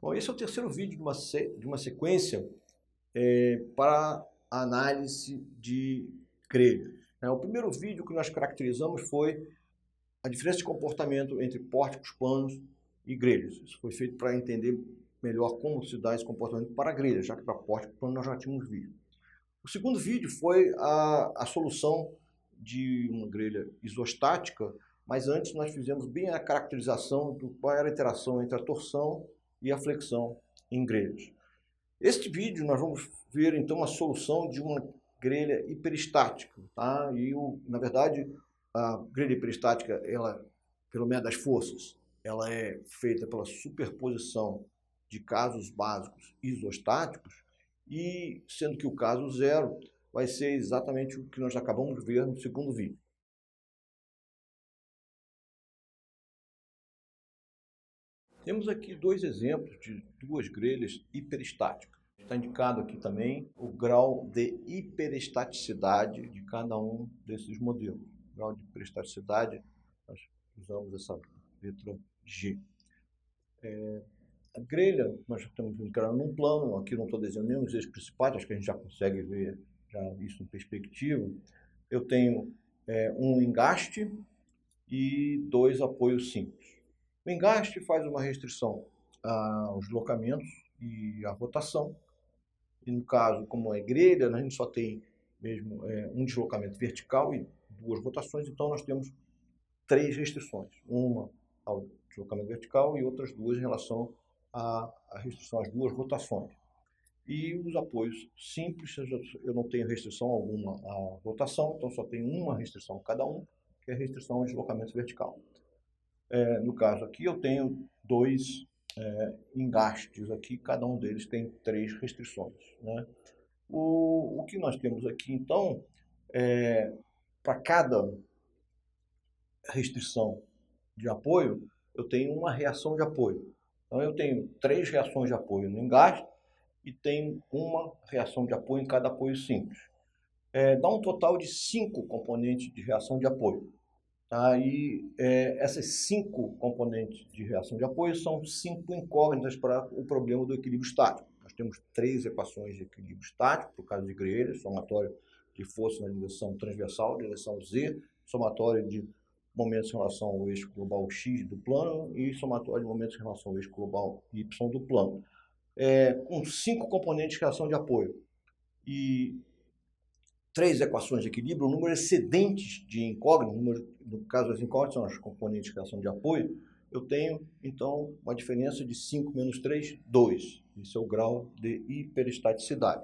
Bom, esse é o terceiro vídeo de uma sequência para análise de grelhas. O primeiro vídeo que nós caracterizamos foi a diferença de comportamento entre pórticos planos e grelhas. Isso foi feito para entender melhor como se dá esse comportamento para grelhas, já que para pórtico plano nós já tínhamos visto. O segundo vídeo foi a solução de uma grelha isostática, mas antes nós fizemos bem a caracterização do qual era a interação entre a torção e a flexão em grelhas. Este vídeo nós vamos ver então a solução de uma grelha hiperestática, tá? Na verdade, a grelha hiperestática, ela, pelo método das forças, ela é feita pela superposição de casos básicos isostáticos, e sendo que o caso zero vai ser exatamente o que nós acabamos de ver no segundo vídeo. Temos aqui dois exemplos de duas grelhas hiperestáticas. Está indicado aqui também o grau de hiperestaticidade de cada um desses modelos. O grau de hiperestaticidade, nós usamos essa letra G. A grelha, nós estamos indicando num plano, aqui não estou desenhando nenhum dos eixos principais, acho que a gente já consegue ver isso em perspectiva. Eu tenho um engaste e dois apoios simples. O engaste faz uma restrição aos deslocamentos e à rotação. E no caso, como é grelha, a gente só tem mesmo um deslocamento vertical e duas rotações, então nós temos três restrições. Uma ao deslocamento vertical e outras duas em relação à restrição às duas rotações. E os apoios simples, eu não tenho restrição alguma à rotação, então só tenho uma restrição cada um, que é a restrição ao deslocamento vertical. No caso aqui eu tenho dois engastes aqui, cada um deles tem três restrições, né? O que nós temos aqui então, para cada restrição de apoio, eu tenho uma reação de apoio. Então eu tenho três reações de apoio no engaste e tenho uma reação de apoio em cada apoio simples. Dá um total de 5 componentes de reação de apoio. Aí, essas 5 componentes de reação de apoio são 5 incógnitas para o problema do equilíbrio estático. Nós temos 3 equações de equilíbrio estático, por caso de grelha, somatório de força na direção transversal, direção Z, somatório de momentos em relação ao eixo global X do plano e somatório de momentos em relação ao eixo global Y do plano. Com 5 componentes de reação de apoio e 3 equações de equilíbrio, o número excedentes de incógnitas, no caso das incógnitas são as componentes de reação de apoio, eu tenho, então, uma diferença de 5 menos 3, 2. Esse é o grau de hiperestaticidade.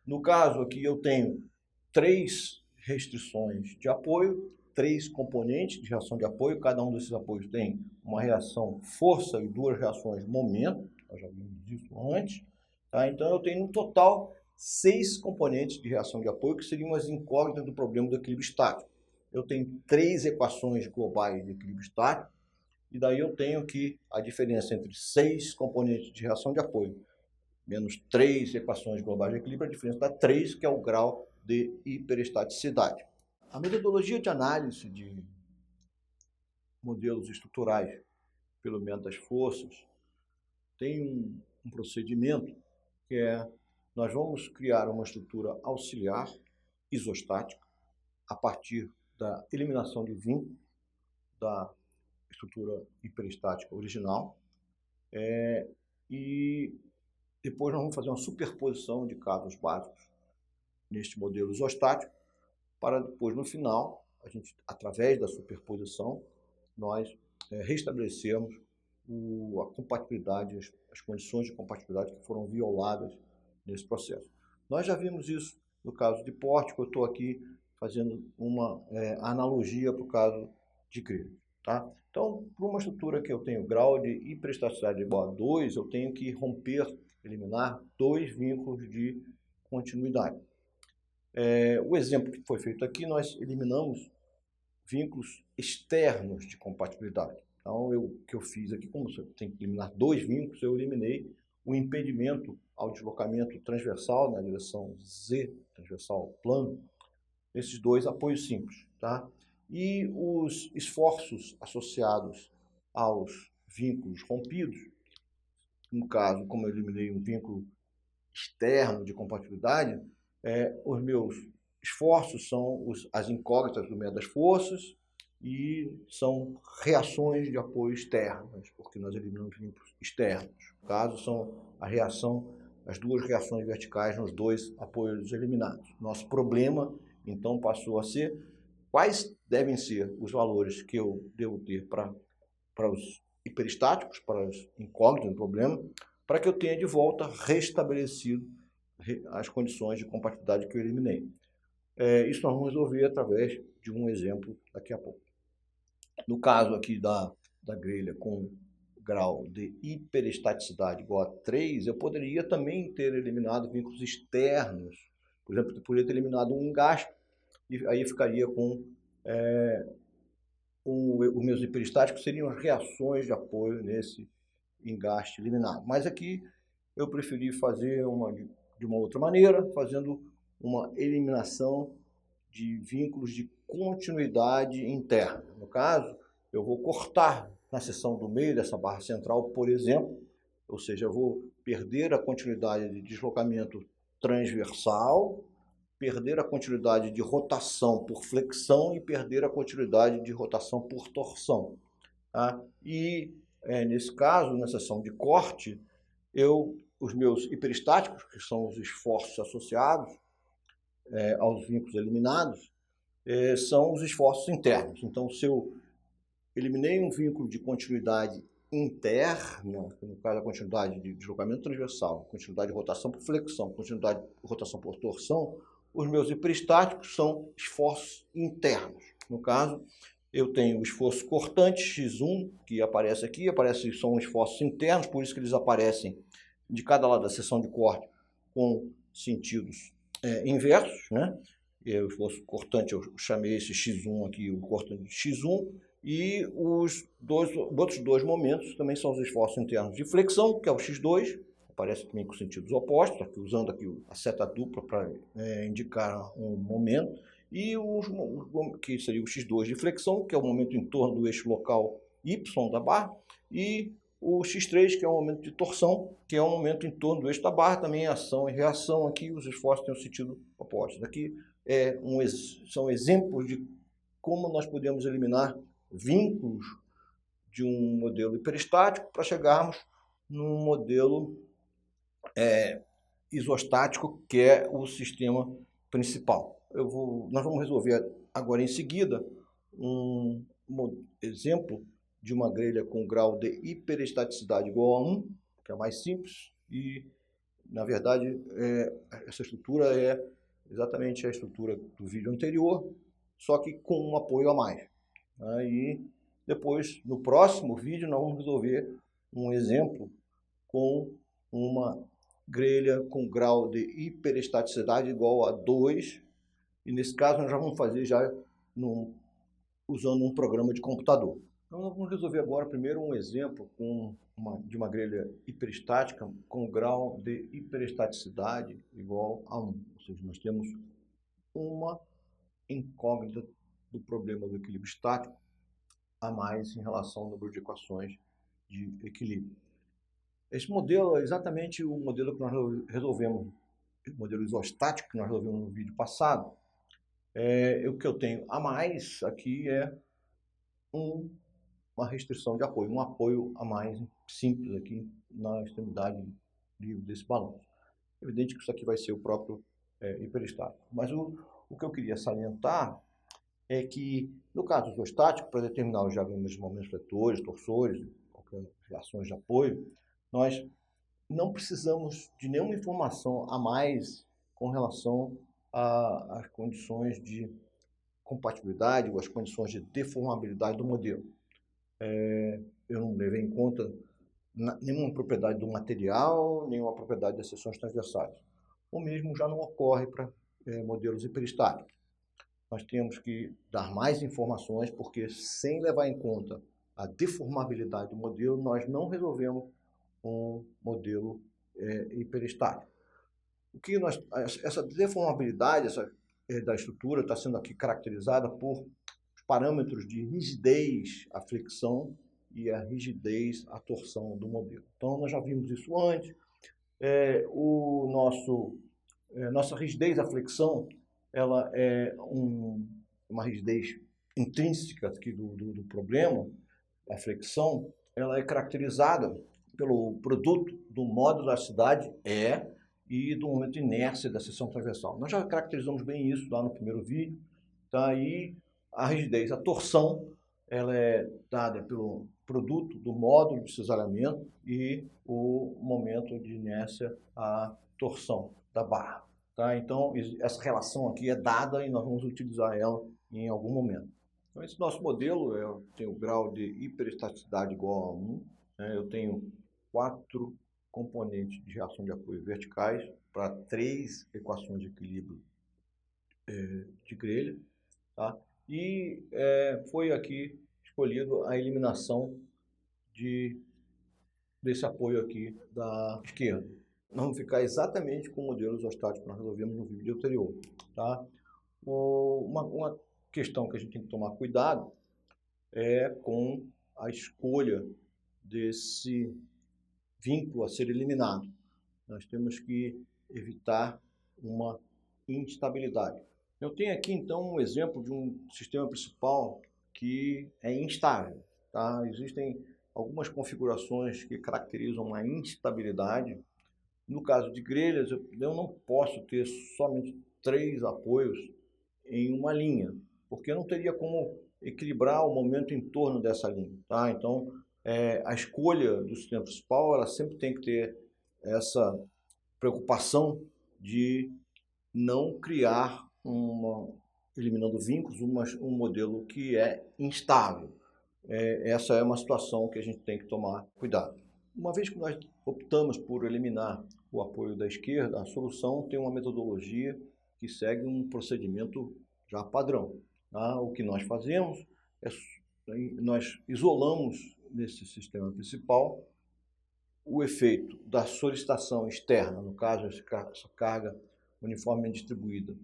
No caso aqui, eu tenho 3 restrições de apoio, 3 componentes de reação de apoio, cada um desses apoios tem uma reação força e 2 reações momento, nós já vimos isso antes, tá? Então eu tenho no total 6 componentes de reação de apoio, que seriam as incógnitas do problema do equilíbrio estático. Eu tenho 3 equações globais de equilíbrio estático, e daí eu tenho que a diferença entre 6 componentes de reação de apoio menos 3 equações globais de equilíbrio, a diferença dá 3, que é o grau de hiperestaticidade. A metodologia de análise de modelos estruturais pelo método das forças tem um procedimento que nós vamos criar uma estrutura auxiliar isostática a partir da eliminação de vínculo da estrutura hiperestática original, e depois nós vamos fazer uma superposição de casos básicos neste modelo isostático, para depois, no final, a gente, através da superposição, nós restabelecermos a compatibilidade, as condições de compatibilidade que foram violadas nesse processo. Nós já vimos isso no caso de pórtico, eu estou aqui fazendo uma analogia para o caso de grelha. Tá? Então, para uma estrutura que eu tenho grau de hiperestaticidade igual a 2, eu tenho que eliminar 2 vínculos de continuidade. O exemplo que foi feito aqui, nós eliminamos vínculos externos de compatibilidade. Então, o que eu fiz aqui, como você tem que eliminar 2 vínculos, eu eliminei o impedimento ao deslocamento transversal na direção Z, transversal plano, esses 2 apoios simples. Tá? E os esforços associados aos vínculos rompidos, no caso, como eu eliminei um vínculo externo de compatibilidade, os meus esforços são as incógnitas do método das forças e são reações de apoio externas, porque nós eliminamos vínculos externos. No caso, são as duas reações verticais nos dois apoios eliminados. Nosso problema, então, passou a ser quais devem ser os valores que eu devo ter para os hiperestáticos, para os incógnitos do problema, para que eu tenha de volta restabelecido as condições de compatibilidade que eu eliminei. Isso nós vamos resolver através de um exemplo daqui a pouco. No caso aqui da grelha com grau de hiperestaticidade igual a 3, eu poderia também ter eliminado vínculos externos. Por exemplo, eu poderia ter eliminado um engaste, e aí ficaria com os meus hiperestáticos seriam as reações de apoio nesse engaste eliminado. Mas aqui eu preferi fazer de uma outra maneira, fazendo uma eliminação de vínculos de continuidade interna. No caso, eu vou cortar na seção do meio dessa barra central, por exemplo, ou seja, eu vou perder a continuidade de deslocamento transversal, perder a continuidade de rotação por flexão e perder a continuidade de rotação por torção. Tá? E, nesse caso, na seção de corte, os meus hiperestáticos, que são os esforços associados aos vínculos eliminados, são os esforços internos. Então, se eu eliminei um vínculo de continuidade interna, no caso a continuidade de deslocamento transversal, continuidade de rotação por flexão, continuidade de rotação por torção, os meus hiperestáticos são esforços internos. No caso, eu tenho o esforço cortante, X1, que aparece aqui, são esforços internos, por isso que eles aparecem de cada lado da seção de corte com sentidos inversos, né? O esforço cortante, eu chamei esse X1 aqui, o cortante de X1, e os outros dois momentos também são os esforços internos de flexão, que é o X2, aparece também com sentidos opostos, aqui, usando aqui a seta dupla para indicar um momento, e que seria o X2 de flexão, que é o momento em torno do eixo local Y da barra, e o X3, que é o momento de torção, que é o momento em torno do eixo da barra, também ação e reação, aqui os esforços têm um sentido oposto. Aqui são exemplos de como nós podemos eliminar vínculos de um modelo hiperestático para chegarmos num modelo isostático, que é o sistema principal. Nós vamos resolver agora em seguida um exemplo de uma grelha com grau de hiperestaticidade igual a 1, que é mais simples, e, na verdade, essa estrutura é exatamente a estrutura do vídeo anterior, só que com um apoio a mais. Aí, depois, no próximo vídeo, nós vamos resolver um exemplo com uma grelha com grau de hiperestaticidade igual a 2, e nesse caso nós já vamos fazer usando um programa de computador. Então nós vamos resolver agora primeiro um exemplo de uma grelha hiperestática com grau de hiperestaticidade igual a 1. Ou seja, nós temos uma incógnita do problema do equilíbrio estático a mais em relação ao número de equações de equilíbrio. Esse modelo é exatamente o modelo que nós resolvemos, o modelo isostático que nós resolvemos no vídeo passado. O que eu tenho a mais aqui é uma restrição de apoio, um apoio a mais simples aqui na extremidade livre desse balanço. Evidente que isso aqui vai ser o próprio hiperestático. Mas o que eu queria salientar é que, no caso isostático, para determinar os diagramas de momentos fletores, torsores, qualquer reações de apoio, nós não precisamos de nenhuma informação a mais com relação às condições de compatibilidade ou às condições de deformabilidade do modelo. Eu não levei em conta nenhuma propriedade do material, nenhuma propriedade das seções transversais. O mesmo já não ocorre para modelos hiperestáticos. Nós temos que dar mais informações, porque sem levar em conta a deformabilidade do modelo, nós não resolvemos um modelo hiperestático. Essa deformabilidade da estrutura está sendo aqui caracterizada por parâmetros de rigidez à flexão e a rigidez, a torção do modelo. Então, nós já vimos isso antes. Nossa rigidez, a flexão, ela é uma rigidez intrínseca aqui do problema. A flexão, ela é caracterizada pelo produto do modo da elasticidade e do momento de inércia da seção transversal. Nós já caracterizamos bem isso lá no primeiro vídeo. Tá aí a rigidez, a torção, ela é dada pelo produto do módulo de cisalhamento e o momento de inércia, a torção da barra. Tá? Então, essa relação aqui é dada e nós vamos utilizar ela em algum momento. Então, esse nosso modelo tem o grau de hiperestaticidade igual a 1. Né? Eu tenho 4 componentes de reação de apoio verticais para 3 equações de equilíbrio de grelha. Tá? E foi aqui escolhido a eliminação desse apoio aqui da esquerda. Nós vamos ficar exatamente com o modelo isostático que nós resolvemos no vídeo anterior. Tá? Uma questão que a gente tem que tomar cuidado é com a escolha desse vínculo a ser eliminado. Nós temos que evitar uma instabilidade. Eu tenho aqui, então, um exemplo de um sistema principal que é instável. Tá? Existem algumas configurações que caracterizam uma instabilidade. No caso de grelhas, eu não posso ter somente 3 apoios em uma linha, porque eu não teria como equilibrar o momento em torno dessa linha. Tá? Então, a escolha do sistema principal, ela sempre tem que ter essa preocupação de não criar eliminando vínculos, um modelo que é instável. Essa é uma situação que a gente tem que tomar cuidado. Uma vez que nós optamos por eliminar o apoio da esquerda, a solução tem uma metodologia que segue um procedimento já padrão. Tá? O que nós fazemos nós isolamos nesse sistema principal o efeito da solicitação externa, no caso, essa carga uniformemente distribuída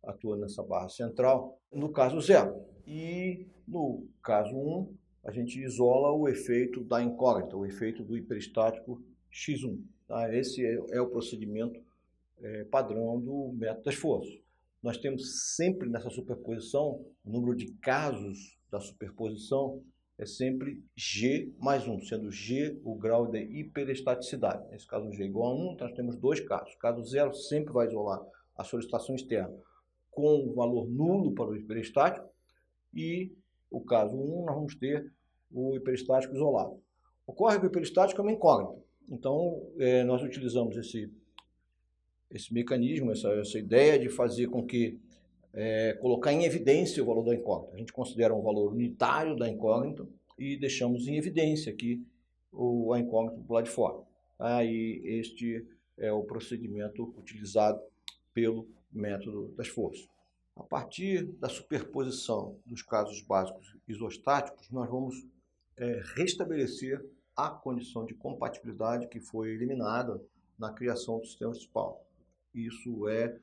atua nessa barra central, no caso 0. E no caso 1, a gente isola o efeito da incógnita, o efeito do hiperestático X1. Tá? Esse é o procedimento padrão do método das forças. Nós temos sempre nessa superposição, o número de casos da superposição é sempre G mais 1, sendo G o grau de hiperestaticidade. Nesse caso, G igual a 1, nós temos 2 casos. O caso 0 sempre vai isolar a solicitação externa com o valor nulo para o hiperestático, e o caso 1, nós vamos ter o hiperestático isolado. Ocorre que o hiperestático é uma incógnita. Então, nós utilizamos esse mecanismo, essa ideia de fazer com que colocar em evidência o valor da incógnita. A gente considera um valor unitário da incógnita e deixamos em evidência aqui a incógnita do lado de fora. E este é o procedimento utilizado pelo método das forças. A partir da superposição dos casos básicos isostáticos, nós vamos restabelecer a condição de compatibilidade que foi eliminada na criação do sistema principal. Isso é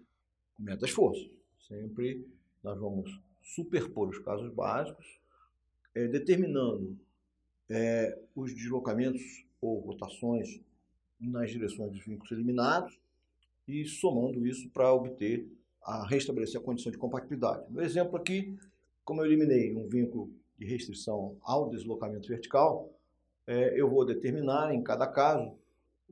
o método das forças. Sempre nós vamos superpor os casos básicos, determinando os deslocamentos ou rotações nas direções dos vínculos eliminados e somando isso para restabelecer a condição de compatibilidade. No exemplo aqui, como eu eliminei um vínculo de restrição ao deslocamento vertical, eu vou determinar em cada caso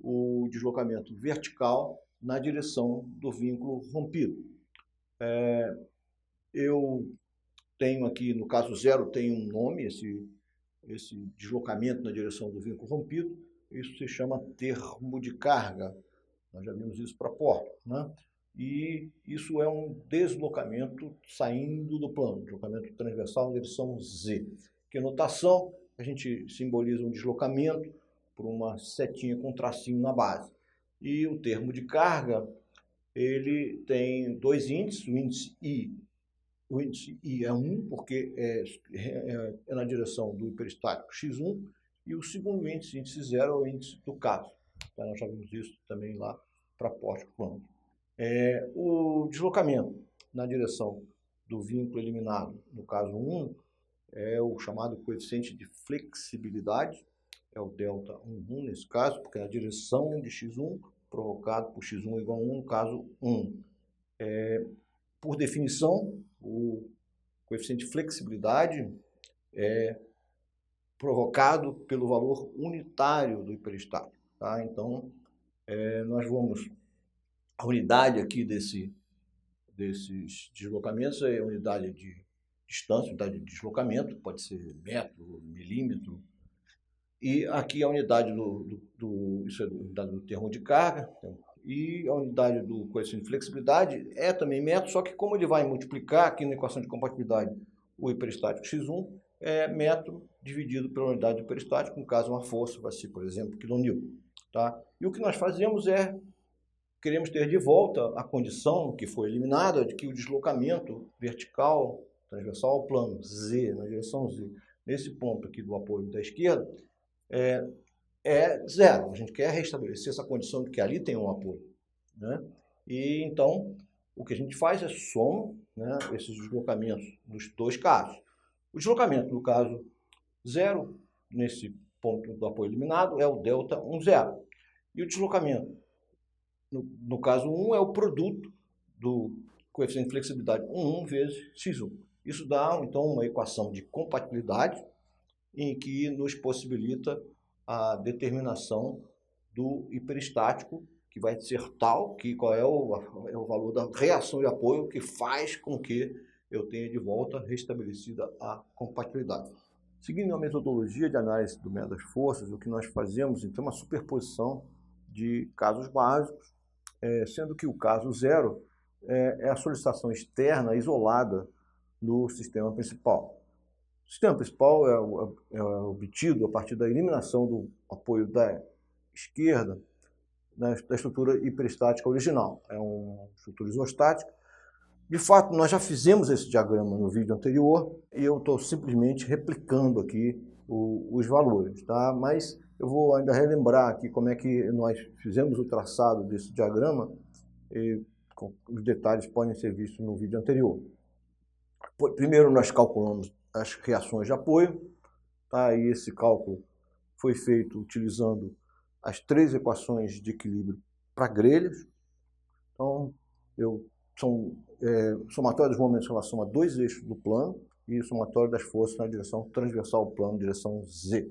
o deslocamento vertical na direção do vínculo rompido. Eu tenho aqui, no caso 0, tem um nome, esse deslocamento na direção do vínculo rompido, isso se chama termo de carga. Nós já vimos isso para a porta, né? E isso é um deslocamento saindo do plano, deslocamento transversal na direção Z. Que notação, a gente simboliza um deslocamento por uma setinha com um tracinho na base. E o termo de carga, ele tem 2 índices, o índice I. O índice I é 1, porque é na direção do hiperestático X1, e o segundo índice 0, é o índice do caso. Então, nós já vimos isso também lá para pórtico plano. O deslocamento na direção do vínculo eliminado, no caso 1, é o chamado coeficiente de flexibilidade, é o delta 1 nesse caso, porque é a direção de x1 provocado por x1 igual a 1, no caso 1. Por definição, o coeficiente de flexibilidade é provocado pelo valor unitário do hiperestático. Tá? Então, nós vamos... A unidade aqui desses deslocamentos é a unidade de distância, unidade de deslocamento, pode ser metro, milímetro. E aqui a unidade isso é a unidade do termo de carga. E a unidade do coeficiente de flexibilidade é também metro, só que como ele vai multiplicar aqui na equação de compatibilidade o hiperestático x1, é metro dividido pela unidade do hiperestático, no caso uma força, vai ser, por exemplo, quilonewton. Tá? E o que nós fazemos é, queremos ter de volta a condição que foi eliminada de que o deslocamento vertical, transversal ao plano, z, na direção z, nesse ponto aqui do apoio da esquerda, é zero. A gente quer restabelecer essa condição de que ali tem um apoio. Né? E então, o que a gente faz é soma, né, esses deslocamentos nos dois casos. O deslocamento no caso 0, nesse ponto do apoio eliminado, é o delta 1, 0. E o deslocamento no caso 1 é o produto do coeficiente de flexibilidade 1 vezes x1. Isso dá, então, uma equação de compatibilidade em que nos possibilita a determinação do hiperestático, que vai ser tal, que qual é o valor da reação de apoio que faz com que eu tenha de volta restabelecida a compatibilidade. Seguindo a metodologia de análise do método das forças, o que nós fazemos, então, é uma superposição de casos básicos, sendo que o caso 0 é a solicitação externa isolada no sistema principal. O sistema principal é obtido a partir da eliminação do apoio da esquerda da estrutura hiperestática original. É uma estrutura isostática. De fato, nós já fizemos esse diagrama no vídeo anterior e eu estou simplesmente replicando aqui os valores, tá? Mas eu vou ainda relembrar aqui como é que nós fizemos o traçado desse diagrama e os detalhes podem ser vistos no vídeo anterior. Primeiro nós calculamos as reações de apoio, tá? E esse cálculo foi feito utilizando as 3 equações de equilíbrio para grelhas. Então, somatório dos momentos em relação a 2 eixos do plano e somatório das forças na direção transversal ao plano, direção Z.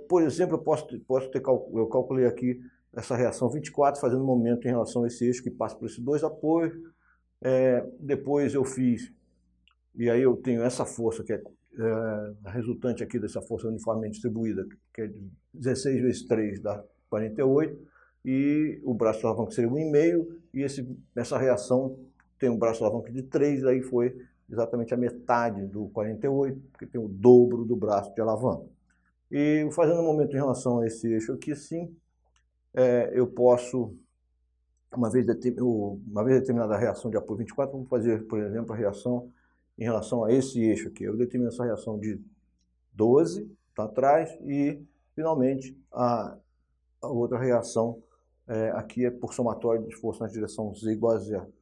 Por exemplo, eu calculei aqui essa reação 24 fazendo momento em relação a esse eixo que passa por esses 2 apoios. Depois eu fiz, e aí eu tenho essa força que é a resultante aqui dessa força uniformemente distribuída, que é 16 vezes 3 dá 48, e o braço de alavanca seria 1,5, e essa reação tem um braço de alavanca de 3, aí foi exatamente a metade do 48, porque tem o dobro do braço de alavanca. E fazendo um momento em relação a esse eixo aqui, sim, eu posso, uma vez determinada a reação de apoio 24, vamos fazer, por exemplo, a reação em relação a esse eixo aqui. Eu determino essa reação de 12 para trás e, finalmente, a outra reação aqui é por somatório de força na direção z igual a zero.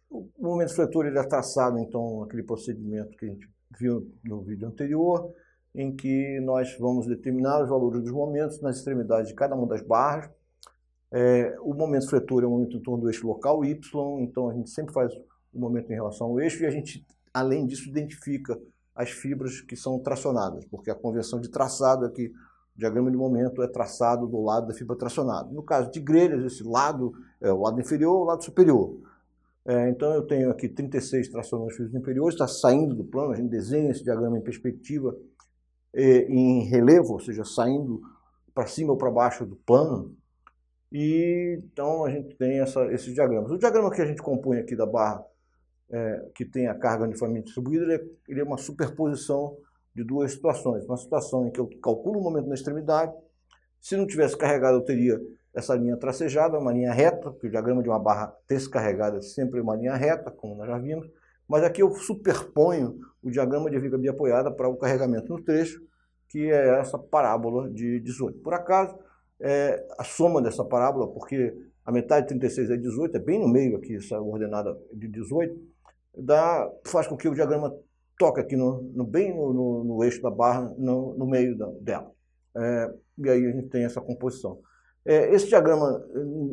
O momento fletor ele é traçado, então, aquele procedimento que a gente viu no vídeo anterior, em que nós vamos determinar os valores dos momentos nas extremidades de cada uma das barras. O momento fletor é o momento em torno do eixo local y, então a gente sempre faz o momento em relação ao eixo e a gente, além disso, identifica as fibras que são tracionadas, porque a convenção de traçado é que o diagrama de momento é traçado do lado da fibra tracionada. No caso de grelhas, esse lado é o lado inferior ou o lado superior. Então eu tenho aqui 36 tracionando os fios inferiores, está saindo do plano, a gente desenha esse diagrama em perspectiva em relevo, ou seja, saindo para cima ou para baixo do plano. E então a gente tem esses diagramas. O diagrama que a gente compõe aqui da barra, que tem a carga uniformemente distribuída, ele é uma superposição de 2 situações. Uma situação em que eu calculo o momento na extremidade. Se não tivesse carregado, eu teria essa linha tracejada, uma linha reta, porque o diagrama de uma barra descarregada é sempre uma linha reta, como nós já vimos. Mas aqui eu superponho o diagrama de viga biapoiada para o carregamento no trecho, que é essa parábola de 18. Por acaso, a soma dessa parábola, porque a metade de 36 é 18, é bem no meio aqui, essa ordenada de 18, faz com que o diagrama toca aqui bem no eixo da barra, no meio dela. E aí a gente tem essa composição. Esse diagrama,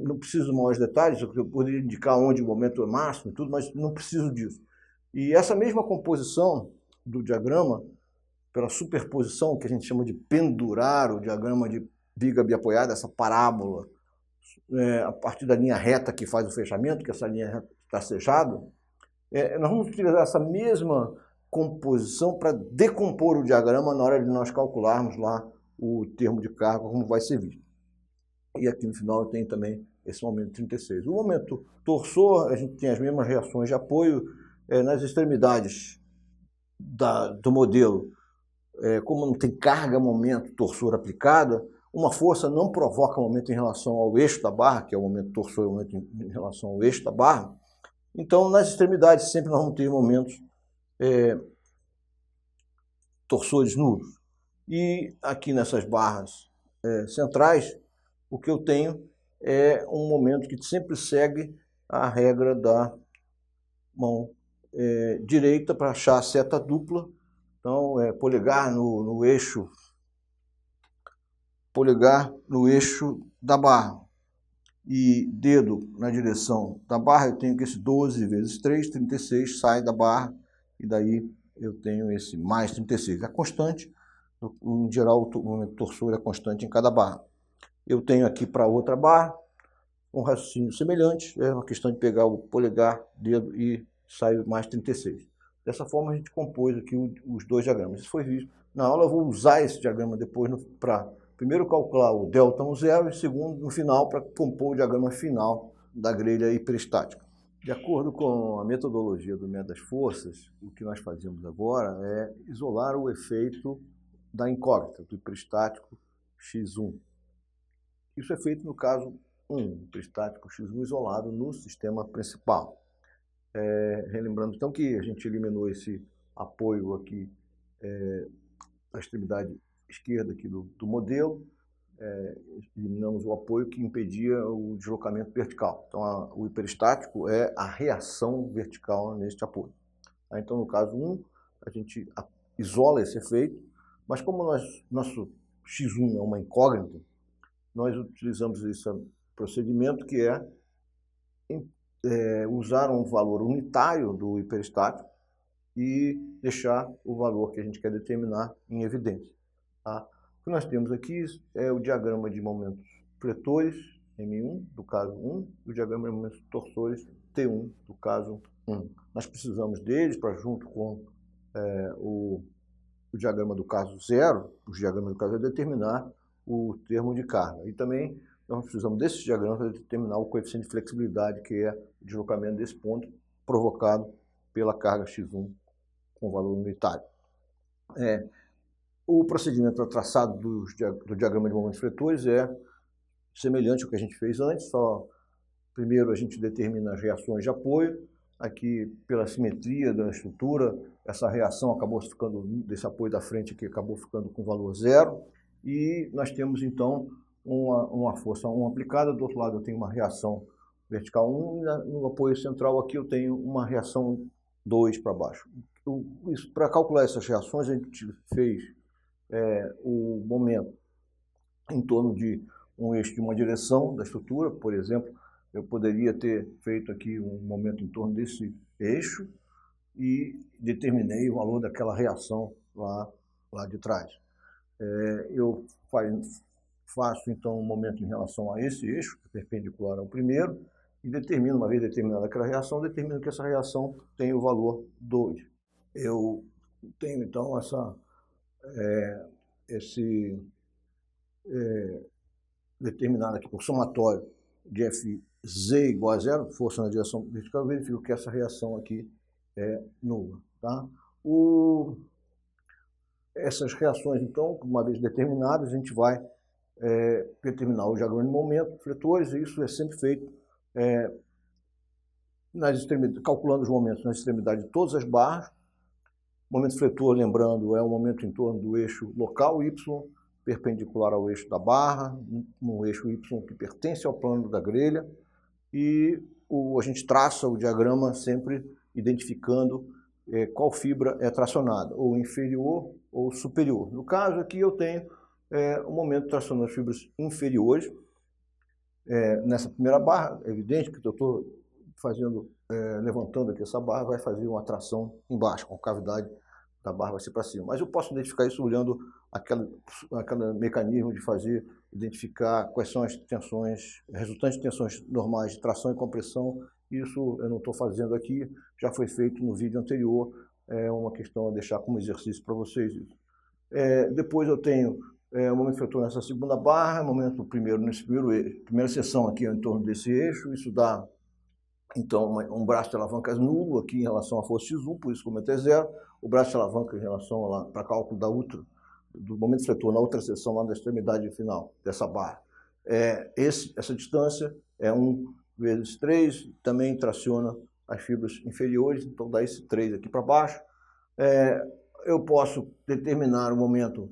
não preciso de maiores detalhes, eu poderia indicar onde o momento é máximo e tudo, mas não preciso disso. E essa mesma composição do diagrama, pela superposição, que a gente chama de pendurar o diagrama de viga biapoiada, essa parábola, a partir da linha reta que faz o fechamento, que essa linha reta está fechada, nós vamos utilizar essa mesma composição para decompor o diagrama na hora de nós calcularmos lá o termo de carga, como vai ser visto. E aqui no final eu tenho também esse momento 36. O momento torsor, a gente tem as mesmas reações de apoio nas extremidades do modelo. Como não tem carga, momento, torsor aplicada, uma força não provoca momento em relação ao eixo da barra, que é o momento torsor, o momento em relação ao eixo da barra. Então, nas extremidades, sempre nós vamos ter momentos torsores nulos. E aqui nessas barras centrais, o que eu tenho é um momento que sempre segue a regra da mão direita para achar a seta dupla. Então, polegar no eixo da barra e dedo na direção da barra, eu tenho que esse 12 vezes 3, 36, sai da barra, e daí eu tenho esse mais 36. É constante, em geral o momento torsor é constante em cada barra. Eu tenho aqui para outra barra um raciocínio semelhante, é uma questão de pegar o polegar, dedo e sai mais 36. Dessa forma a gente compôs aqui os dois diagramas. Isso foi visto. Na aula eu vou usar esse diagrama depois para primeiro calcular o delta 0 e segundo, no final, para compor o diagrama final da grelha hiperestática. De acordo com a metodologia do método das forças, o que nós fazemos agora é isolar o efeito da incógnita, do hiperestático X1. Isso é feito no caso 1, hiperestático X1 isolado no sistema principal. Relembrando então que a gente eliminou esse apoio aqui na extremidade esquerda aqui do modelo, eliminamos o apoio que impedia o deslocamento vertical. Então o hiperestático é a reação vertical neste apoio. Então no caso 1, a gente isola esse efeito, mas como nosso X1 é uma incógnita, nós utilizamos esse procedimento que usar um valor unitário do hiperestático e deixar o valor que a gente quer determinar em evidência. Tá? O que nós temos aqui é o diagrama de momentos fletores, M1, do caso 1, e o diagrama de momentos torsores, T1, do caso 1. Nós precisamos deles para, junto com o diagrama do caso 0, os diagramas do caso 0, determinar o termo de carga. E também nós precisamos desses diagramas para determinar o coeficiente de flexibilidade, que é o deslocamento desse ponto provocado pela carga X1 com valor unitário. O procedimento traçado do diagrama de momentos fletores é semelhante ao que a gente fez antes, só primeiro a gente determina as reações de apoio. Aqui, pela simetria da estrutura, essa reação acabou ficando, desse apoio da frente aqui, acabou ficando com valor 0. E nós temos então uma força 1 aplicada, do outro lado eu tenho uma reação vertical 1, e no apoio central aqui eu tenho uma reação 2 para baixo. Para calcular essas reações, a gente fez o momento em torno de um eixo de uma direção da estrutura. Por exemplo, eu poderia ter feito aqui um momento em torno desse eixo e determinei o valor daquela reação lá de trás. Eu faço então um momento em relação a esse eixo, perpendicular ao primeiro, e determino, uma vez determinada aquela reação, determino que essa reação tem o valor 2. Eu tenho então determinado aqui por somatório de Fz igual a 0, força na direção vertical, eu verifico que essa reação aqui é nula. Tá? Essas reações, então, uma vez determinadas, a gente vai determinar o diagrama de momento, fletores, e isso é sempre feito calculando os momentos nas extremidades de todas as barras. O momento fletor, lembrando, é um momento em torno do eixo local Y, perpendicular ao eixo da barra, um eixo Y que pertence ao plano da grelha, e a gente traça o diagrama sempre identificando qual fibra é tracionada, ou inferior ou superior. No caso aqui eu tenho o momento tracionando as fibras inferiores. Nessa primeira barra, é evidente que eu estou fazendo, levantando aqui essa barra, vai fazer uma tração embaixo, com a cavidade da barra vai ser para cima. Mas eu posso identificar isso olhando aquele mecanismo de identificar quais são as tensões, resultantes de tensões normais de tração e compressão. Isso eu não estou fazendo aqui, já foi feito no vídeo anterior, é uma questão a deixar como exercício para vocês. Depois eu tenho o momento que eu estou nessa segunda barra, momento primeira seção aqui em torno desse eixo, isso dá então um braço de alavancas nulo aqui em relação à força X1, por isso que o momento é zero, o braço de alavanca em relação para cálculo do momento fletor na outra seção, lá da extremidade final dessa barra. Essa distância é 1 vezes 3, também traciona as fibras inferiores, então dá esse 3 aqui para baixo. Eu posso determinar o momento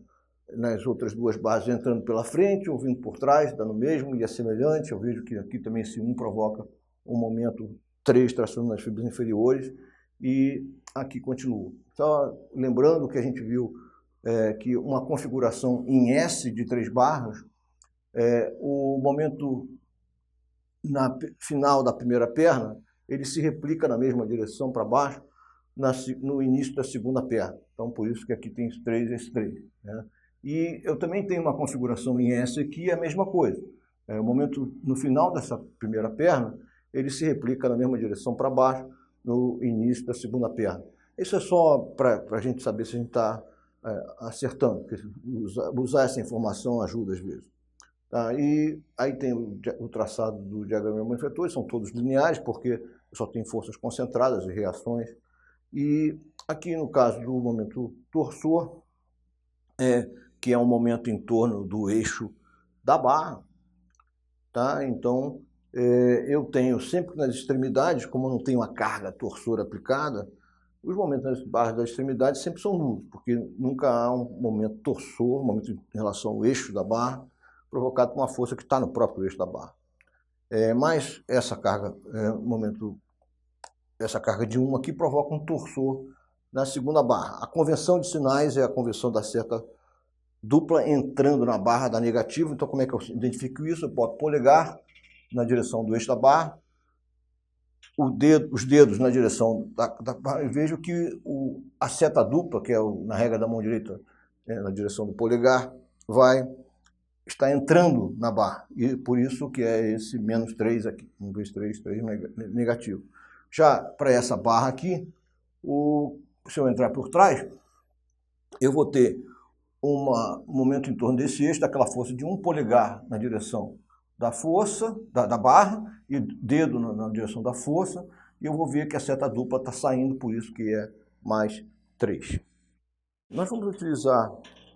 nas outras duas barras entrando pela frente ou vindo por trás, dando o mesmo e é semelhante. Eu vejo que aqui também esse 1 provoca um momento 3 tracionando as fibras inferiores e aqui continua. Só lembrando que a gente viu que uma configuração em S de 3 barras, o momento final da primeira perna, ele se replica na mesma direção para baixo no início da segunda perna. Então, por isso que aqui tem esse 3 e esse 3. Né? E eu também tenho uma configuração em S aqui, é a mesma coisa. O momento no final dessa primeira perna, ele se replica na mesma direção para baixo no início da segunda perna. Isso é só para a gente saber se a gente está acertando, porque usar essa informação ajuda às vezes. Tá? E aí tem o traçado do diagrama de manifestores, são todos lineares, porque só tem forças concentradas e reações. E aqui no caso do momento torsor, que é um momento em torno do eixo da barra, tá? Então, eu tenho sempre nas extremidades, como eu não tenho a carga torsor aplicada, os momentos nas barras das extremidades sempre são nulos, porque nunca há um momento torsor, um momento em relação ao eixo da barra, provocado por uma força que está no próprio eixo da barra. Mas essa carga, essa carga de 1 aqui provoca um torsor na segunda barra. A convenção de sinais é a convenção da seta dupla entrando na barra da negativa. Então, como é que eu identifico isso? Eu boto o polegar na direção do eixo da barra, os dedos na direção da barra, e vejo que a seta dupla, que é na regra da mão direita, na direção do polegar, está entrando na barra. E por isso que é esse menos 3 aqui. 1, 2, 3, 3 negativo. Já para essa barra aqui, se eu entrar por trás, eu vou ter um momento em torno desse eixo, daquela força de 1 polegar na direção da força, da barra, e dedo na direção da força, e eu vou ver que a seta dupla está saindo, por isso que é mais 3. Nós vamos utilizar,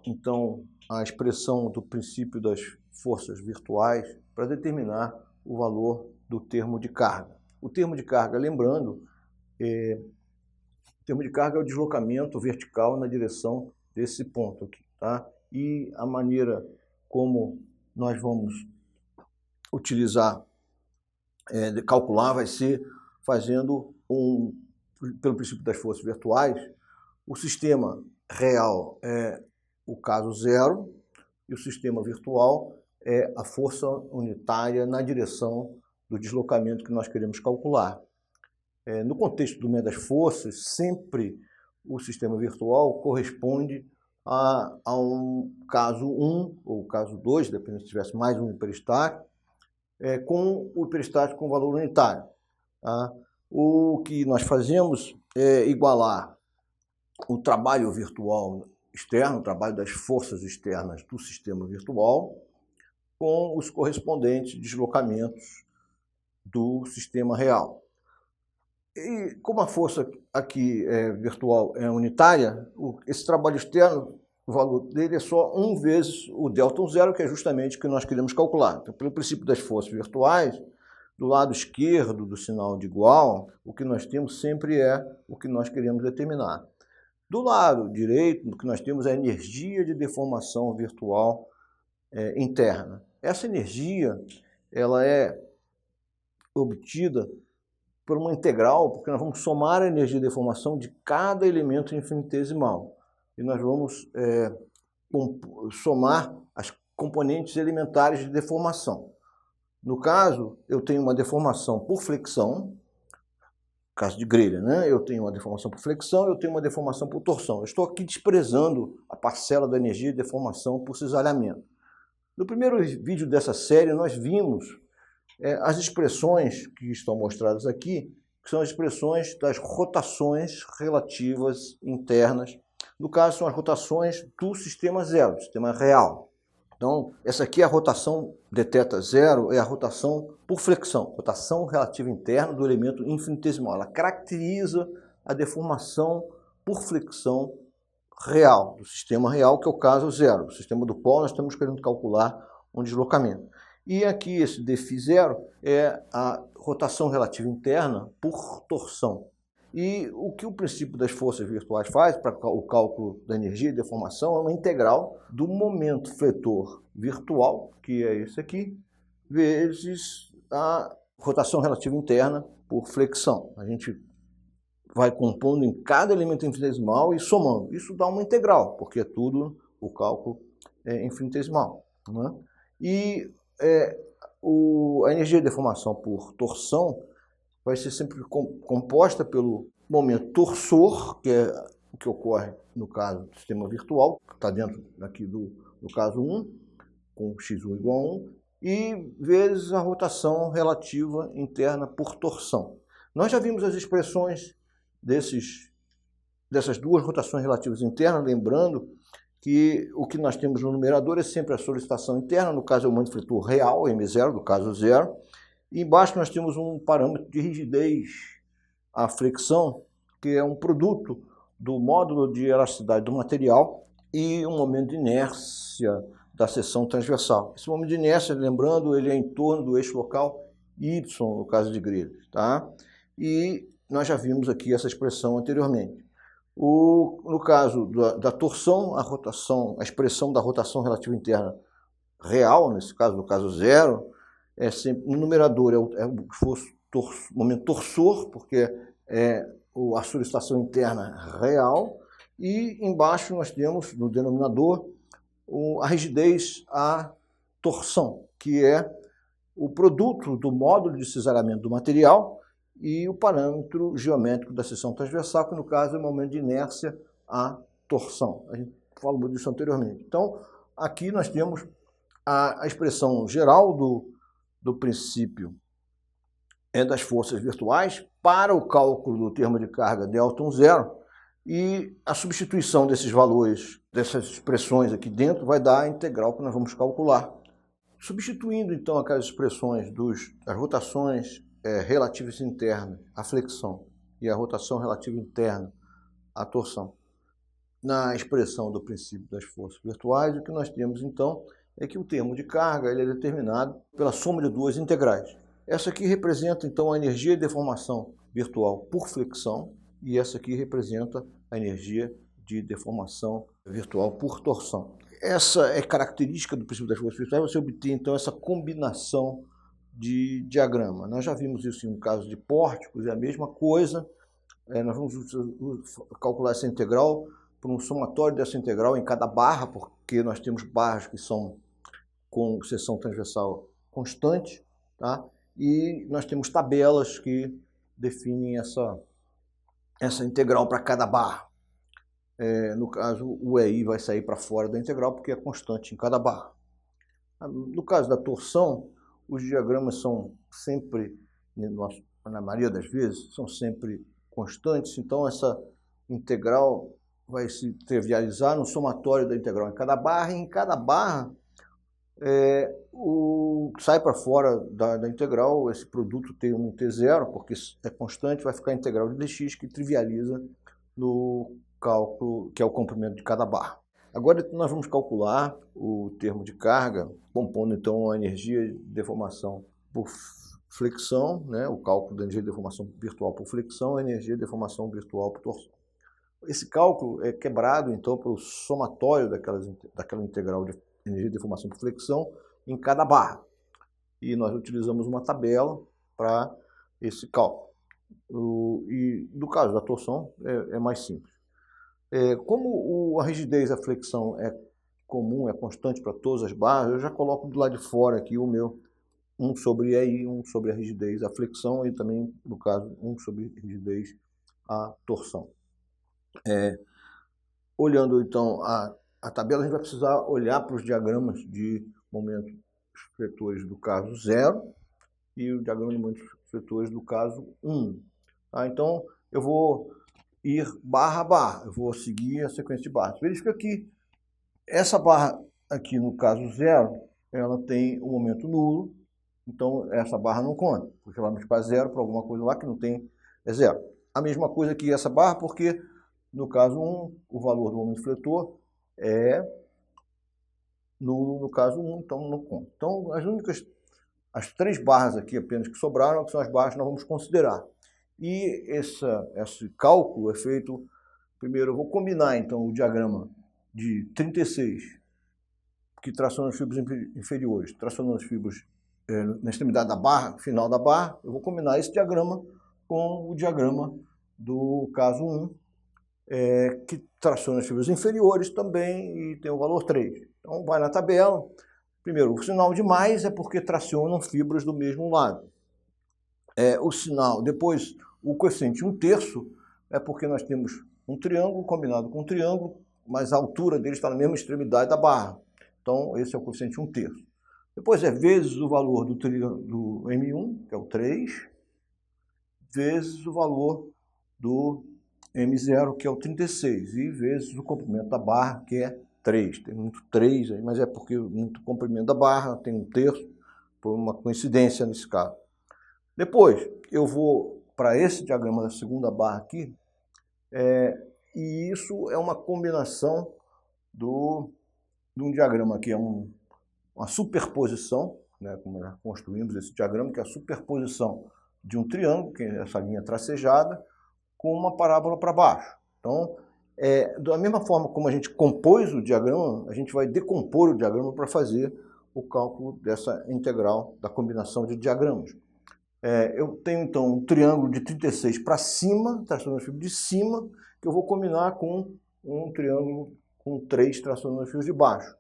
então, a expressão do princípio das forças virtuais para determinar o valor do termo de carga. O termo de carga, lembrando, o termo de carga é o deslocamento vertical na direção desse ponto aqui, tá? E a maneira como nós vamos utilizar, calcular, vai ser fazendo pelo princípio das forças virtuais, o sistema real é o caso zero e o sistema virtual é a força unitária na direção do deslocamento que nós queremos calcular. No contexto do momento das forças, sempre o sistema virtual corresponde a um caso 1 ou caso 2, dependendo se tivesse mais um hiperestático, com o hiperestático com valor unitário. Tá? O que nós fazemos é igualar o trabalho virtual externo, o trabalho das forças externas do sistema virtual, com os correspondentes deslocamentos do sistema real. E como a força aqui virtual é unitária, esse trabalho externo, o valor dele é só 1 vezes o delta 0, que é justamente o que nós queremos calcular. Então, pelo princípio das forças virtuais, do lado esquerdo do sinal de igual, o que nós temos sempre é o que nós queremos determinar. Do lado direito, o que nós temos é a energia de deformação virtual interna. Essa energia ela é obtida por uma integral, porque nós vamos somar a energia de deformação de cada elemento infinitesimal. E nós vamos somar as componentes elementares de deformação. No caso, eu tenho uma deformação por flexão, caso de grelha, né? Eu tenho uma deformação por flexão, eu tenho uma deformação por torção. Eu estou aqui desprezando a parcela da energia de deformação por cisalhamento. No primeiro vídeo dessa série, nós vimos as expressões que estão mostradas aqui, que são as expressões das rotações relativas internas. No caso, são as rotações do sistema zero, do sistema real. Então, essa aqui é a rotação dθ zero, é a rotação por flexão, rotação relativa interna do elemento infinitesimal. Ela caracteriza a deformação por flexão real, do sistema real, que é o caso zero. O sistema do polo, nós estamos querendo calcular um deslocamento. E aqui, esse dφ zero é a rotação relativa interna por torção. E o que o princípio das forças virtuais faz para o cálculo da energia de deformação é uma integral do momento fletor virtual, que é esse aqui, vezes a rotação relativa interna por flexão. A gente vai compondo em cada elemento infinitesimal e somando. Isso dá uma integral, porque é tudo, o cálculo é infinitesimal, né? E a energia de deformação por torção vai ser sempre composta pelo momento torsor, que é o que ocorre no caso do sistema virtual, que está dentro aqui do caso 1, com x1 igual a 1, e vezes a rotação relativa interna por torção. Nós já vimos as expressões dessas duas rotações relativas internas, lembrando que o que nós temos no numerador é sempre a solicitação interna, no caso é o momento fletor real, m0, do caso 0, e embaixo nós temos um parâmetro de rigidez, a flexão, que é um produto do módulo de elasticidade do material e um momento de inércia da seção transversal. Esse momento de inércia, lembrando, ele é em torno do eixo local y, no caso de grelhas, tá? E nós já vimos aqui essa expressão anteriormente. No caso da torção, a expressão da rotação relativa interna real, nesse caso, no caso 0, é sempre, no numerador é o momento torsor, porque é a solicitação interna real, e embaixo nós temos, no denominador, a rigidez, a torção, que é o produto do módulo de cisalhamento do material e o parâmetro geométrico da seção transversal, que no caso é o momento de inércia, a torção. A gente falou disso anteriormente. Então, aqui nós temos a expressão geral do princípio das forças virtuais para o cálculo do termo de carga Delton zero, e a substituição desses valores, dessas expressões aqui dentro, vai dar a integral que nós vamos calcular. Substituindo então aquelas expressões das rotações relativas internas, a flexão, e a rotação relativa interna, a torção, na expressão do princípio das forças virtuais, o que nós temos então é que o termo de carga ele é determinado pela soma de duas integrais. Essa aqui representa então a energia de deformação virtual por flexão, e essa aqui representa a energia de deformação virtual por torção. Essa é característica do princípio das forças virtuais, você obter então essa combinação de diagrama. Nós já vimos isso em caso de pórticos, é a mesma coisa. Nós vamos calcular essa integral por um somatório dessa integral em cada barra, porque nós temos barras que são com seção transversal constante, tá? E nós temos tabelas que definem essa integral para cada barra. No caso, o EI vai sair para fora da integral porque é constante em cada barra. No caso da torção, os diagramas são sempre, na maioria das vezes, são sempre constantes, então essa integral vai se trivializar no somatório da integral em cada barra, e em cada barra sai para fora da integral esse produto T1 e T0, porque é constante, vai ficar a integral de dx, que trivializa no cálculo, que é o comprimento de cada barra. Agora nós vamos calcular o termo de carga, compondo então a energia de deformação por flexão, né, o cálculo da energia de deformação virtual por flexão, a energia de deformação virtual por torção. Esse cálculo é quebrado então pelo somatório daquela integral de energia de deformação por flexão em cada barra. E nós utilizamos uma tabela para esse cálculo. E no caso da torção é mais simples. Como a rigidez, a flexão é comum, é constante para todas as barras, eu já coloco do lado de fora aqui o meu 1 sobre EI, 1 sobre a rigidez, a flexão, e também, no caso, 1 sobre a rigidez, a torção. Olhando então a tabela, a gente vai precisar olhar para os diagramas de momentos fletores do caso 0 e o diagrama de momentos fletores do caso 1. Tá? Então, eu vou ir barra a barra, eu vou seguir a sequência de barras. Verifica que essa barra aqui no caso 0, ela tem um momento nulo, então essa barra não conta, porque ela vai para 0 para alguma coisa lá que não tem, é 0. A mesma coisa que essa barra, porque no caso 1, o valor do momento fletor é nulo no caso 1, então não conta. Então as 3 barras aqui apenas que sobraram, que são as barras que nós vamos considerar. E esse cálculo é feito, primeiro eu vou combinar então o diagrama de 36, que traciona as fibras inferiores, tracionando as fibras na extremidade da barra, final da barra, eu vou combinar esse diagrama com o diagrama do caso 1, que traciona as fibras inferiores também e tem o valor 3. Então vai na tabela. Primeiro, o sinal de mais é porque tracionam fibras do mesmo lado. O sinal, depois, o coeficiente 1/3 é porque nós temos um triângulo combinado com um triângulo, mas a altura dele está na mesma extremidade da barra. Então, esse é o coeficiente 1/3. Depois vezes o valor do M1, que é o 3, vezes o valor do M0, que é o 36, e vezes o comprimento da barra, que é 3. Tem muito 3 aí, mas é porque muito comprimento da barra tem 1/3, por uma coincidência nesse caso. Depois, eu vou para esse diagrama da segunda barra aqui, e isso é uma combinação de um diagrama que é uma superposição, né, como nós construímos esse diagrama, que é a superposição de um triângulo, que é essa linha tracejada, com uma parábola para baixo. Então, da mesma forma como a gente compôs o diagrama, a gente vai decompor o diagrama para fazer o cálculo dessa integral da combinação de diagramas. Eu tenho então um triângulo de 36 para cima, tracionando as fibras de cima, que eu vou combinar com um triângulo com 3 tracionando as fibras de baixo.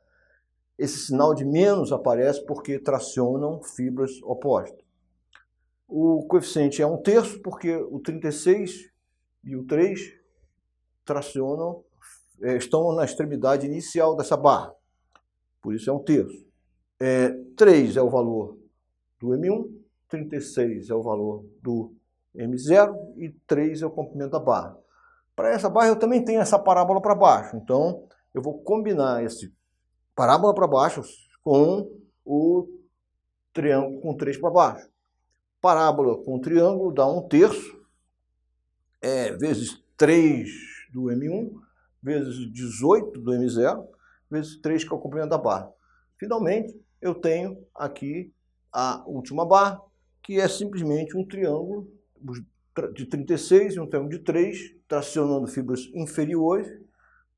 Esse sinal de menos aparece porque tracionam fibras opostas. O coeficiente é 1/3 porque o 36 e o 3 tracionam, estão na extremidade inicial dessa barra. Por isso é 1/3. 3 é o valor do M1, 36 é o valor do M0 e 3 é o comprimento da barra. Para essa barra eu também tenho essa parábola para baixo, então eu vou combinar esse parábola para baixo com o triângulo com 3 para baixo. Parábola com triângulo dá 1/3, vezes 3 do M1, vezes 18 do M0, vezes 3, que é o comprimento da barra. Finalmente, eu tenho aqui a última barra, que é simplesmente um triângulo de 36 e um triângulo de 3, tracionando fibras inferiores.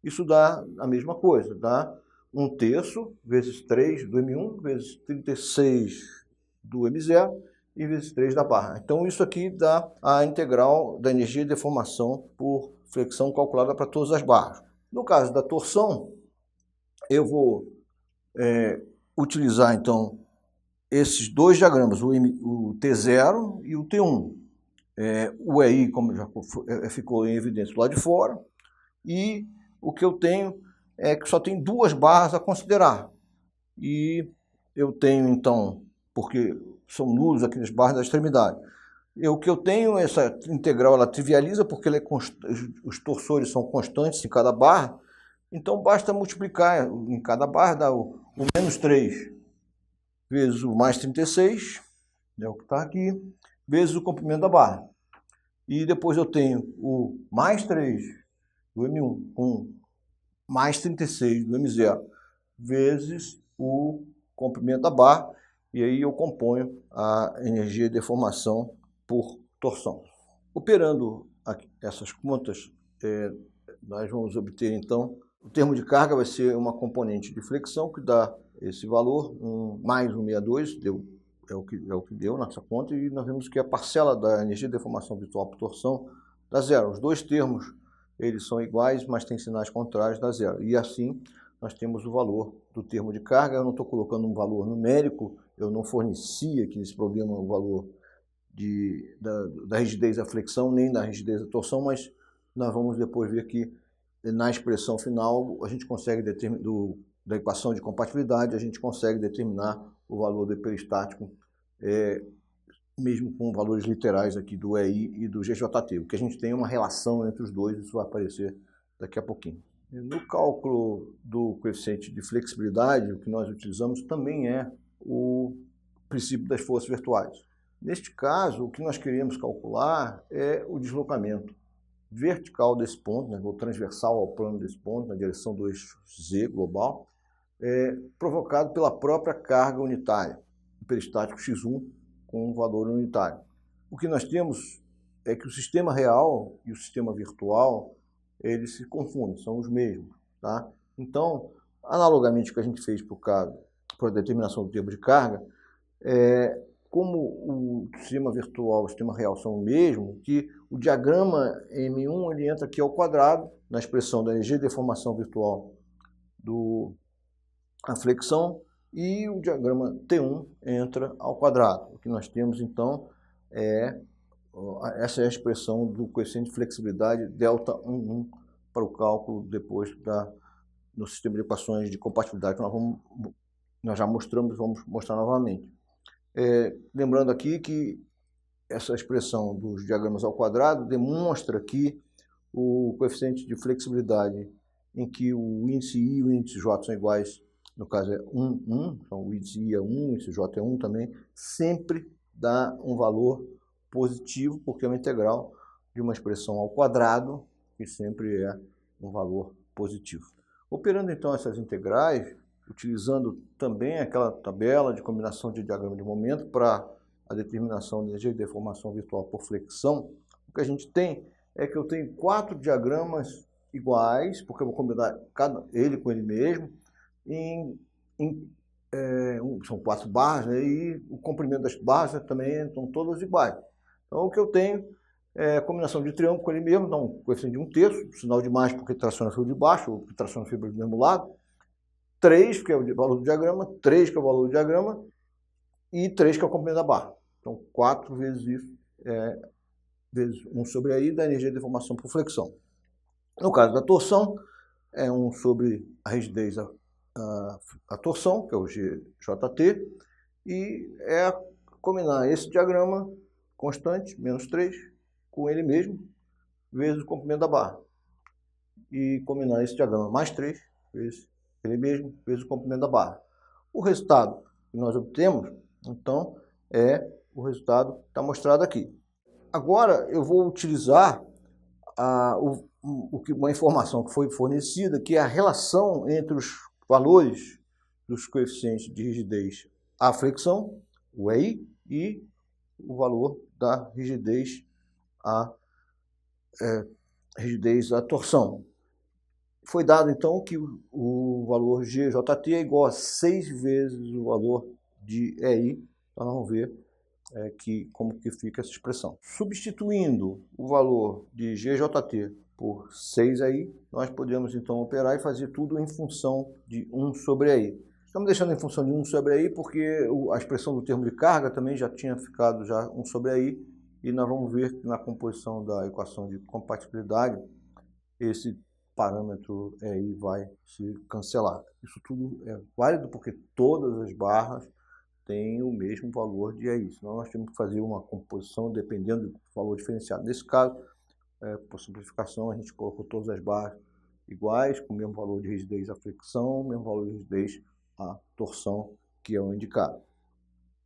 Isso dá a mesma coisa, dá 1/3 vezes 3 do M1, vezes 36 do M0 e vezes 3 da barra. Então isso aqui dá a integral da energia de deformação por flexão calculada para todas as barras. No caso da torção, eu vou utilizar então esses dois diagramas, o T0 e o T1. O EI, como já ficou em evidência do lado de fora, e o que eu tenho é que só tem 2 barras a considerar. E eu tenho então, porque são nulos aqui as barras da extremidade, o que eu tenho, essa integral ela trivializa porque os torsores são constantes em cada barra, então basta multiplicar em cada barra, dá o menos 3 vezes o mais 36, é o que está aqui, vezes o comprimento da barra. E depois eu tenho o mais 3 do M1 com mais 36 do M0 vezes o comprimento da barra, e aí eu componho a energia de deformação por torção. Operando essas contas, nós vamos obter então, o termo de carga vai ser uma componente de flexão que dá esse valor, mais 1,62, deu é o que deu nessa conta, e nós vemos que a parcela da energia de deformação virtual por torção dá zero. Os dois termos eles são iguais, mas têm sinais contrários, dá zero. E assim nós temos o valor do termo de carga. Eu não estou colocando um valor numérico, eu não forneci aqui nesse problema o valor da rigidez da flexão, nem da rigidez da torção, mas nós vamos depois ver que na expressão final a gente consegue determinar, da equação de compatibilidade, a gente consegue determinar o valor do peristático, mesmo com valores literais aqui do EI e do GJT. O que a gente tem é uma relação entre os dois, isso vai aparecer daqui a pouquinho. No cálculo do coeficiente de flexibilidade, o que nós utilizamos também é o princípio das forças virtuais. Neste caso, o que nós queremos calcular é o deslocamento vertical desse ponto, né, ou transversal ao plano desse ponto, na direção do eixo Z global, provocado pela própria carga unitária, o peristático X1 com um valor unitário. O que nós temos é que o sistema real e o sistema virtual, eles se confundem, são os mesmos. Tá? Então, analogamente ao que a gente fez para a determinação do termo de carga, como o sistema virtual e o sistema real são o mesmo, que o diagrama M1 ele entra aqui ao quadrado, na expressão da energia de deformação virtual da flexão, e o diagrama T1 entra ao quadrado. O que nós temos, então, essa é a expressão do coeficiente de flexibilidade ΔI para o cálculo depois no sistema de equações de compatibilidade que nós já mostramos, vamos mostrar novamente. Lembrando aqui que essa expressão dos diagramas ao quadrado demonstra que o coeficiente de flexibilidade em que o índice I e o índice J são iguais, no caso é 1, 1, então o índice I é 1, o índice J é 1 também, sempre dá um valor positivo, porque é uma integral de uma expressão ao quadrado, que sempre é um valor positivo. Operando então essas integrais, utilizando também aquela tabela de combinação de diagrama de momento para a determinação da energia de deformação virtual por flexão, o que a gente tem é que eu tenho 4 diagramas iguais, porque eu vou combinar ele com ele mesmo, são 4 barras, né, e o comprimento das barras também estão todas iguais. Então o que eu tenho é a combinação de triângulo com ele mesmo, dá um coeficiente de 1/3, sinal de mais porque traciona a fibra de baixo, ou porque traciona a fibra do mesmo lado, 3, que é o valor do diagrama, 3, que é o valor do diagrama, e 3, que é o comprimento da barra. Então 4 vezes isso, vezes 1 sobre a I da energia de deformação por flexão. No caso da torção, é 1 sobre a rigidez a torção, que é o GJT, e combinar esse diagrama constante, menos 3, com ele mesmo, vezes o comprimento da barra. E combinar esse diagrama mais 3, vezes ele mesmo, vezes o comprimento da barra. O resultado que nós obtemos, então, o resultado que está mostrado aqui. Agora eu vou utilizar uma informação que foi fornecida, que é a relação entre os valores dos coeficientes de rigidez à flexão, o EI, e o valor da rigidez à torção. Foi dado então que o valor GJT é igual a 6 vezes o valor de EI. Então nós vamos ver como que fica essa expressão. Substituindo o valor de GJT por 6 EI, nós podemos então operar e fazer tudo em função de 1 sobre EI. Estamos deixando em função de 1 sobre EI porque a expressão do termo de carga também já tinha ficado 1 sobre EI, e nós vamos ver que na composição da equação de compatibilidade esse parâmetro EI vai se cancelar. Isso tudo é válido porque todas as barras têm o mesmo valor de EI, senão nós temos que fazer uma composição dependendo do valor diferenciado. Nesse caso, por simplificação, a gente colocou todas as barras iguais, com o mesmo valor de rigidez à flexão, o mesmo valor de rigidez à torção, que é o indicado.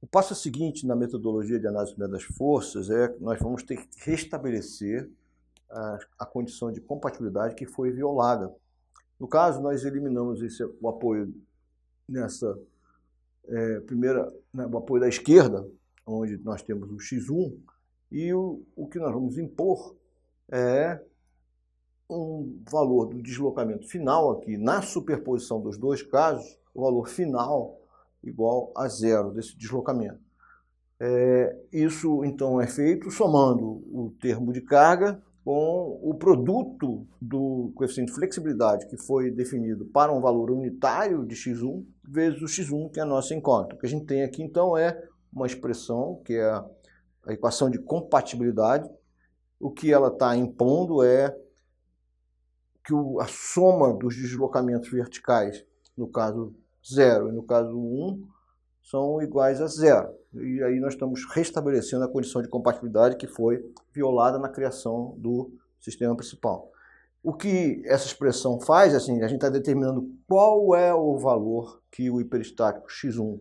O passo seguinte na metodologia de análise das forças é que nós vamos ter que restabelecer a condição de compatibilidade que foi violada. No caso, nós eliminamos o apoio nessa o apoio da esquerda, onde nós temos o X1, e o que nós vamos impor é um valor do deslocamento final aqui, na superposição dos dois casos, o valor final igual a 0 desse deslocamento. Isso, então, é feito somando o termo de carga com o produto do coeficiente de flexibilidade que foi definido para um valor unitário de x1 vezes o x1 que é a nossa incógnita. O que a gente tem aqui, então, é uma expressão que é a equação de compatibilidade. O que ela está impondo é que a soma dos deslocamentos verticais, no caso 0 e no caso 1, são iguais a zero. E aí nós estamos restabelecendo a condição de compatibilidade que foi violada na criação do sistema principal. O que essa expressão faz, assim, a gente está determinando qual é o valor que o hiperestático x1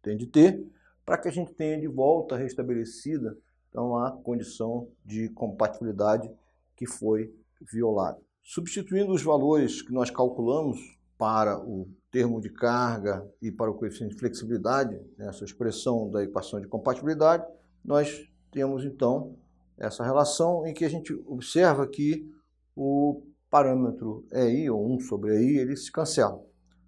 tem de ter, para que a gente tenha de volta restabelecida então, a condição de compatibilidade que foi violada. Substituindo os valores que nós calculamos para o termo de carga e para o coeficiente de flexibilidade, essa expressão da equação de compatibilidade, nós temos então essa relação em que a gente observa que o parâmetro EI, ou 1 sobre EI, ele se cancela.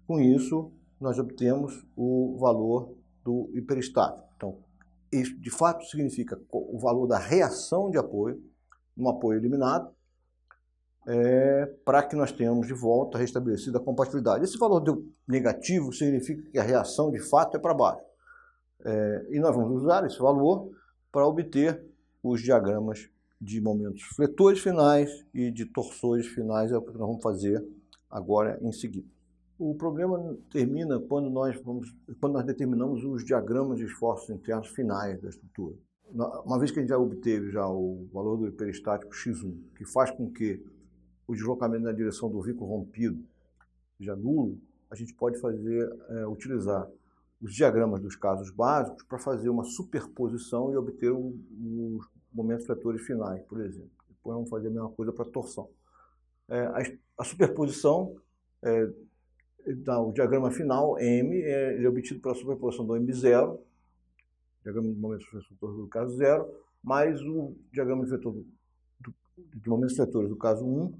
Com isso, nós obtemos o valor do hiperestático. Então, isso de fato significa o valor da reação de apoio, um apoio eliminado, para que nós tenhamos de volta restabelecida a compatibilidade. Esse valor negativo significa que a reação de fato é para baixo. E nós vamos usar esse valor para obter os diagramas de momentos fletores finais e de torsores finais, é o que nós vamos fazer agora em seguida. O problema termina quando nós determinamos os diagramas de esforços internos finais da estrutura. Uma vez que a gente já obteve o valor do hiperestático x1, que faz com que o deslocamento na direção do vínculo rompido seja nulo, a gente pode utilizar os diagramas dos casos básicos para fazer uma superposição e obter os momentos fletores finais, por exemplo. Depois vamos fazer a mesma coisa para a torção. A superposição, o diagrama final, M, ele é obtido pela superposição do M0, diagrama de momentos fletores do caso 0, mais o diagrama de momentos fletores do caso 1,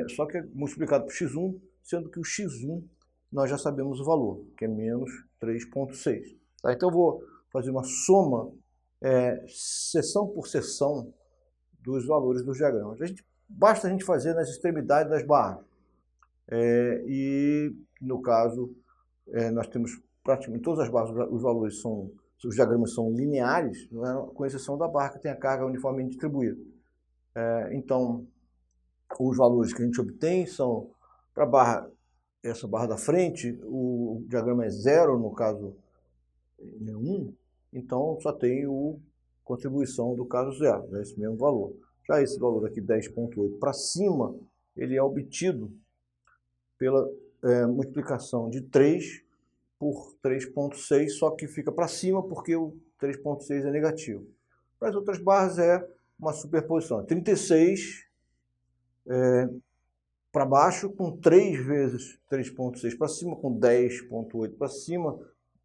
só que é multiplicado por x1, sendo que o x1 nós já sabemos o valor, que é menos 3,6. Tá? Então eu vou fazer uma soma, seção por seção, dos valores dos diagramas. Basta a gente fazer nas extremidades das barras. E no caso, nós temos praticamente todas as barras, os diagramas são lineares, com exceção da barra que tem a carga uniformemente distribuída. Então, os valores que a gente obtém são, para essa barra da frente, o diagrama é 0, no caso 1, então só tem a contribuição do caso 0, esse mesmo valor. Já esse valor aqui, 10,8, para cima, ele é obtido pela multiplicação de 3 por 3,6, só que fica para cima porque o 3,6 é negativo. Para as outras barras é uma superposição. 36 para baixo, com 3 vezes 3,6 para cima, com 10,8 para cima.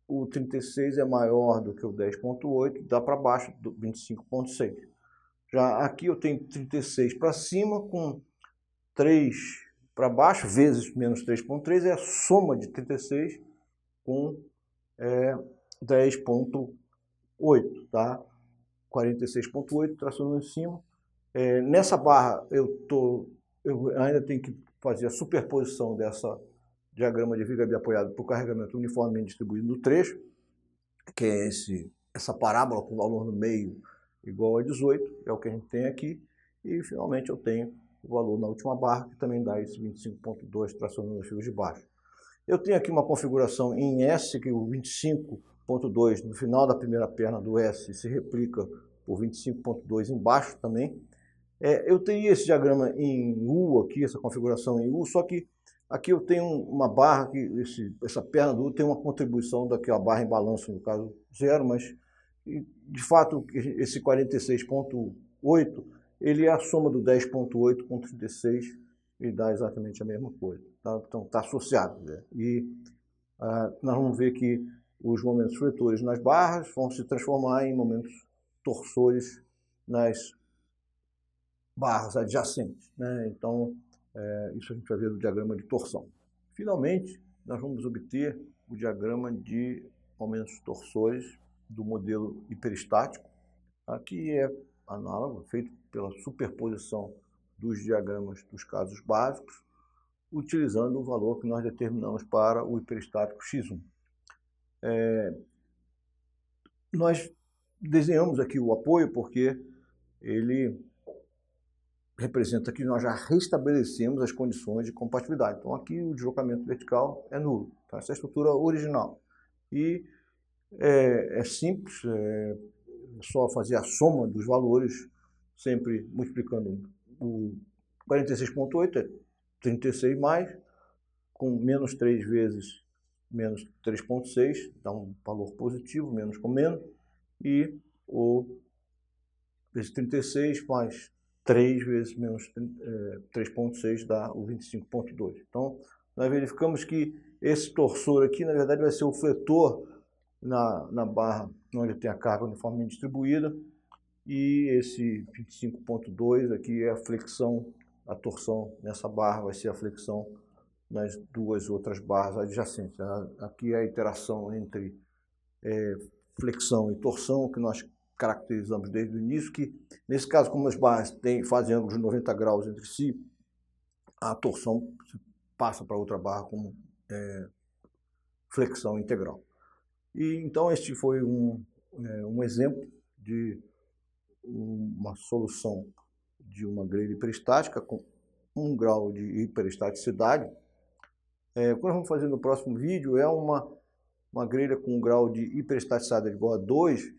O 36 é maior do que o 10,8, dá para baixo do 25,6. Já aqui eu tenho 36 para cima, com 3 para baixo, vezes menos 3,3, é a soma de 36 com 10,8, tá? 46,8, traçando em cima. Nessa barra eu ainda tenho que fazer a superposição dessa diagrama de viga biapoiado para o carregamento uniformemente distribuído no trecho, que é essa parábola com valor no meio igual a 18, é o que a gente tem aqui, e finalmente eu tenho o valor na última barra, que também dá esse 25,2 traçando nos fios de baixo. Eu tenho aqui uma configuração em S, que o 25,2 no final da primeira perna do S se replica por 25,2 embaixo também. Eu teria esse diagrama em U aqui, essa configuração em U, só que aqui eu tenho uma barra, que essa perna do U tem uma contribuição daquela barra em balanço, no caso 0, mas de fato esse 46,8 ele é a soma do 10,8 com 36 e dá exatamente a mesma coisa. Tá? Então está associado. Né? E nós vamos ver que os momentos fletores nas barras vão se transformar em momentos torsores nas barras adjacentes. Né? Então, isso a gente vai ver no diagrama de torção. Finalmente, nós vamos obter o diagrama de momentos torsores do modelo hiperestático, que é análogo, feito pela superposição dos diagramas dos casos básicos, utilizando o valor que nós determinamos para o hiperestático x1. Nós desenhamos aqui o apoio porque ele representa que nós já restabelecemos as condições de compatibilidade. Então aqui o deslocamento vertical é nulo. Então, essa é a estrutura original. E é simples, é só fazer a soma dos valores, sempre multiplicando o 46,8 é 36 mais, com menos 3 vezes menos 3,6, dá um valor positivo, menos com menos, e o vezes 36 mais 3 vezes menos 3,6 dá o 25,2. Então, nós verificamos que esse torsor aqui, na verdade, vai ser o fletor na barra onde tem a carga uniformemente distribuída, e esse 25,2 aqui é a flexão, a torção nessa barra vai ser a flexão nas duas outras barras adjacentes. Aqui é a interação entre flexão e torção, que nós caracterizamos desde o início, que nesse caso, como as barras fazem ângulos de 90 graus entre si, a torção passa para outra barra como flexão integral. E então este foi um exemplo de uma solução de uma grelha hiperestática com 1 grau de hiperestaticidade. O que nós vamos fazer no próximo vídeo é uma grelha com um grau de hiperestaticidade igual a 2,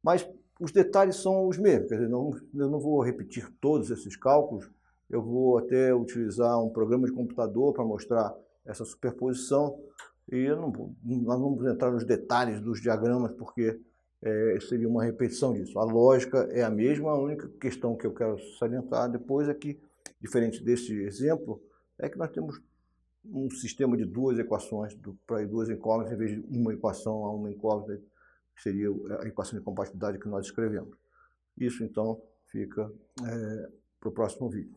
mas os detalhes são os mesmos. Quer dizer, eu não vou repetir todos esses cálculos, eu vou até utilizar um programa de computador para mostrar essa superposição, e nós vamos entrar nos detalhes dos diagramas, porque seria uma repetição disso. A lógica é a mesma, a única questão que eu quero salientar depois é que, diferente desse exemplo, é que nós temos um sistema de duas equações para duas incógnitas, em vez de uma equação a uma incógnita, que seria a equação de compatibilidade que nós escrevemos. Isso, então, fica para o próximo vídeo.